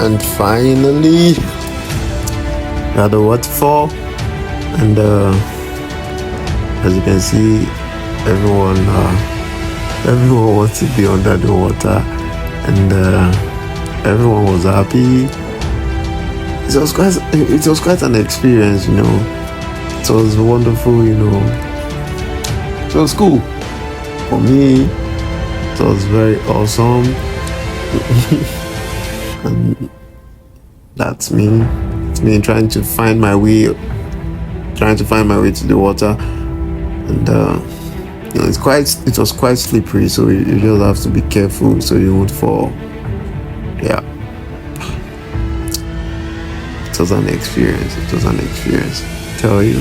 And finally, we had the waterfall, and as you can see, everyone wants to be under the water, and everyone was happy. It was quite an experience, you know. It was wonderful, you know. It was cool for me. It was very awesome. And that's me. It's me trying to find my way to the water, and you know, it was quite slippery, so you just have to be careful so you won't fall. Yeah, it was an experience. Tell you.